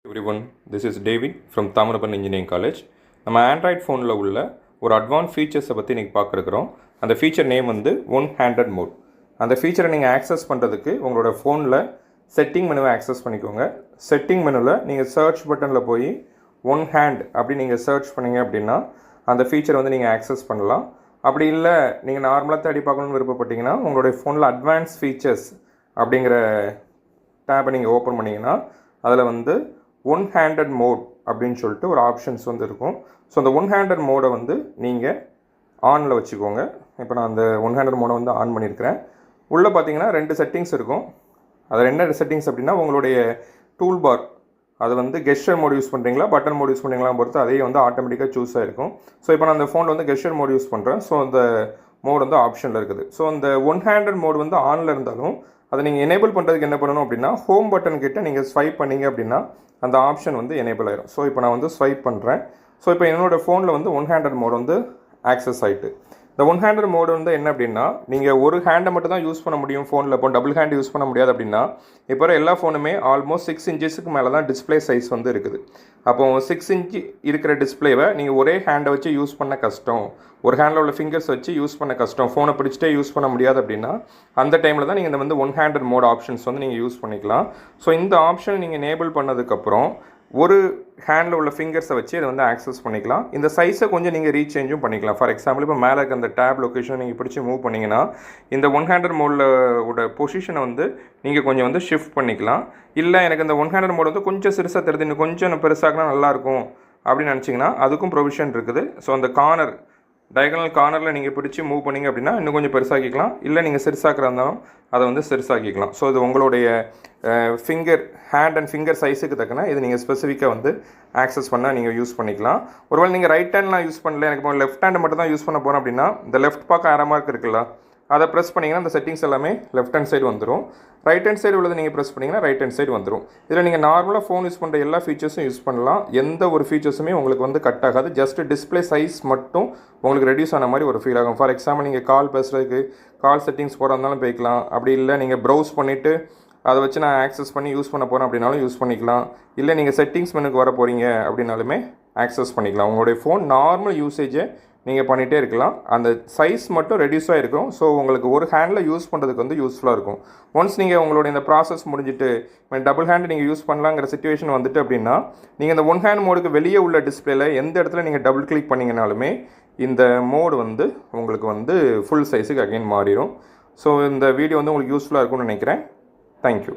Everyone, this is David from Thamarapan Engineering College. நம்ம Android ஃபோனில் உள்ள ஒரு அட்வான்ஸ் ஃபீச்சர்ஸை பற்றி நீங்கள் பார்க்குறோம். அந்த ஃபீச்சர் நேம் வந்து ஒன் ஹேண்டட் மோட். அந்த ஃபீச்சரை நீங்கள் ஆக்சஸ் பண்ணுறதுக்கு உங்களோட ஃபோனில் செட்டிங் மெனுவை ஆக்சஸ் பண்ணிக்கோங்க. செட்டிங் மெனுவில் நீங்கள் சர்ச் பட்டனில் போய் ஒன் ஹேண்ட் அப்படி நீங்கள் சர்ச் பண்ணிங்க அப்படின்னா அந்த ஃபீச்சரை வந்து நீங்கள் ஆக்சஸ் பண்ணலாம். அப்படி இல்லை நீங்கள் நார்மலாக தேடி பார்க்கணுன்னு விருப்பப்பட்டீங்கன்னா உங்களுடைய ஃபோனில் அட்வான்ஸ் ஃபீச்சர்ஸ் அப்படிங்கிற டேப்பை நீங்கள் ஓப்பன் பண்ணிங்கன்னா அதில் வந்து ஒன் ஹேண்டட் மோட் அப்படின்னு சொல்லிட்டு ஒரு ஆப்ஷன்ஸ் வந்து இருக்கும். ஸோ அந்த ஒன் ஹேண்டட் மோடை வந்து நீங்கள் ஆனில் வச்சுக்கோங்க. இப்போ நான் அந்த ஒன் ஹேண்டட் மோடை வந்து ஆன் பண்ணியிருக்கிறேன். உள்ளே பார்த்தீங்கன்னா 2 செட்டிங்ஸ் இருக்கும். அது என்ன செட்டிங்ஸ் அப்படின்னா உங்களுடைய டூல் பார் அது வந்து கெஸ்டர் மோட் யூஸ் பண்ணுறீங்களா பட்டன் மோட் யூஸ் பண்ணுறீங்களா பொறுத்து அதே வந்து ஆட்டோமேட்டிக்காக சூஸ் ஆகிருக்கும். ஸோ இப்போ நான் அந்த ஃபோனில் வந்து கெஸ்டர் மோட் யூஸ் பண்ணுறேன். ஸோ அந்த மோட் வந்து ஆப்ஷனில் இருக்குது. ஸோ அந்த ஒன் ஹேண்டட் மோட் வந்து ஆனில் இருந்தாலும் அதை நீங்கள் எனேபிள் பண்ணுறதுக்கு என்ன பண்ணணும் அப்படின்னா ஹோம் பட்டன் கிட்ட நீங்கள் ஸ்வைப் பண்ணிங்க அப்படின்னா அந்த ஆப்ஷன் வந்து எனேபிள் ஆயிடும். ஸோ இப்போ நான் வந்து ஸ்வைப் பண்ணுறேன். ஸோ இப்போ என்னோடய ஃபோனில் வந்து ஒன் ஹேண்டட் மோட் வந்து ஆக்சஸ் ஆகிட்டு. இந்த ஒன் ஹேண்டட் மோடு வந்து என்ன அப்படின்னா நீங்கள் ஒரு ஹேண்டை மட்டும் தான் யூஸ் பண்ண முடியும் ஃபோனில். இப்போ டபுள் ஹேண்ட் யூஸ் பண்ண முடியாது அப்படின்னா இப்போ எல்லா ஃபோனுமே ஆல்மோஸ்ட் 6 இன்ச்சஸ்க்கு மேலே தான் டிஸ்பிளே சைஸ் வந்து இருக்குது. அப்போ 6 இன்ச்சு இருக்கிற டிஸ்பிளேவை நீங்கள் ஒரே ஹேண்டை வச்சு யூஸ் பண்ண கஷ்டம், ஒரு ஹேண்டில் உள்ள ஃபிங்கர்ஸ் வச்சு யூஸ் பண்ண கஷ்டம், ஃபோனை பிடிச்சிட்டே யூஸ் பண்ண முடியாது அப்படின்னா அந்த டைமில் தான் நீங்கள் இந்த வந்து ஒன் ஹேண்டட் மோட் ஆப்ஷன்ஸ் வந்து நீங்கள் யூஸ் பண்ணிக்கலாம். ஸோ இந்த ஆப்ஷன் நீங்கள் எனேபிள் பண்ணதுக்கப்புறம் ஒரு ஹேண்டில் உள்ள ஃபிங்கர்ஸை வச்சு இதை வந்து ஆக்சஸ் பண்ணிக்கலாம். இந்த சைஸை கொஞ்சம் நீங்கள் ரீசேஞ்சும் பண்ணிக்கலாம். ஃபார் எக்ஸாம்பிள் இப்போ மேலே இருக்க அந்த டேப் லொக்கேஷன் நீங்கள் பிடிச்சி மூவ் பண்ணிங்கன்னா இந்த ஒன் ஹேண்டட் மோடில் பொசிஷனை வந்து நீங்கள் கொஞ்சம் வந்து ஷிஃப்ட் பண்ணிக்கலாம். இல்லை எனக்கு இந்த ஒன் ஹேண்டட் மோட் வந்து கொஞ்சம் சிறுசாக தெரியுது, இன்னும் கொஞ்சம் பெருசாகினா நல்லாயிருக்கும் அப்படின்னு நினச்சிங்கன்னா அதுக்கும் ப்ரொவிஷன் இருக்குது. ஸோ அந்த டயகனல் கார்னரில் நீங்கள் பிடிச்சி மூவ் பண்ணிங்க அப்படின்னா இன்னும் கொஞ்சம் பெருசாக்கிக்கலாம். இல்லை நீங்கள் சிறுசாக்கிறா இருந்தாலும் அதை வந்து சிறுசாக்கிக்கலாம். ஸோ இது உங்களுடைய ஹேண்ட் அண்ட் ஃபிங்கர் சைஸுக்கு தக்கன இது நீங்கள் ஸ்பெசிஃபிக்காக வந்து ஆக்சஸ் பண்ணால் நீங்கள் யூஸ் பண்ணிக்கலாம். ஒருவேளை நீங்கள் ரைட் ஹேண்ட்லாம் யூஸ் பண்ணல, எனக்கு இப்போ லெஃப்ட் ஹேண்டை மட்டும் தான் யூஸ் பண்ண போகிறோம் அப்படின்னா இந்த லெஃப்ட் பக்கம் அரை மார்க் இருக்குல்ல அதை ப்ரெஸ் பண்ணிங்கன்னா இந்த செட்டிங்ஸ் எல்லாமே லெஃப்ட் ஹேண்ட் சைடு வந்துடும். ரைட் ஹேண்ட் சைடு உள்ளது நீங்கள் ப்ரெஸ் பண்ணிங்கன்னா ரைட் ஹேண்ட் சைடு வந்துடும். இதில் நீங்கள் நார்மலாக ஃபோன் யூஸ் பண்ணுற எல்லா ஃபீச்சர்ஸும் யூஸ் பண்ணலாம். எந்த ஒரு ஃபீச்சர்ஸுமே உங்களுக்கு வந்து கட் ஆகாது. ஜஸ்ட் டிஸ்பிளே சைஸ் மட்டும் உங்களுக்கு ரெடியூஸ் ஆன மாதிரி ஒரு ஃபீல் ஆகும். ஃபார் எக்ஸாம்பிள் நீங்கள் கால் பேசுகிறதுக்கு கால் செட்டிங்ஸ் போட இருந்தாலும் போய்க்கலாம். அப்படி இல்லை நீங்கள் ப்ரௌஸ் பண்ணிவிட்டு அதை வச்சு நான் ஆக்சஸ் பண்ணி யூஸ் பண்ண போகிறேன் அப்படின்னாலும் யூஸ் பண்ணிக்கலாம். இல்லை நீங்கள் செட்டிங்ஸ் மெனுக்கு வர போகிறீங்க அப்படின்னாலுமே ஆக்சஸ் பண்ணிக்கலாம். உங்களுடைய ஃபோன் நார்மல் யூசேஜை நீங்கள் பண்ணிகிட்டே இருக்கலாம். அந்த சைஸ் மட்டும் ரெடியூஸாக இருக்கும். ஸோ உங்களுக்கு ஒரு ஹேண்டில் யூஸ் பண்ணுறதுக்கு வந்து யூஸ்ஃபுல்லாக இருக்கும். ஒன்ஸ் நீங்கள் உங்களுடைய இந்த ப்ராசஸ் முடிஞ்சுட்டு டபுள் ஹேண்ட் நீங்கள் யூஸ் பண்ணலாங்கிற சிச்சுவேஷன் வந்துட்டு அப்படின்னா நீங்கள் இந்த ஒன் ஹேண்ட் மோடுக்கு வெளியே உள்ள டிஸ்பிளேல எந்த இடத்துல நீங்கள் டபுள் கிளிக் பண்ணிங்கனாலுமே இந்த மோடு வந்து உங்களுக்கு வந்து ஃபுல் சைஸுக்கு அகைன் மாறிடும். ஸோ இந்த வீடியோ வந்து உங்களுக்கு யூஸ்ஃபுல்லாக இருக்கும்னு நினைக்கிறேன். தேங்க்யூ.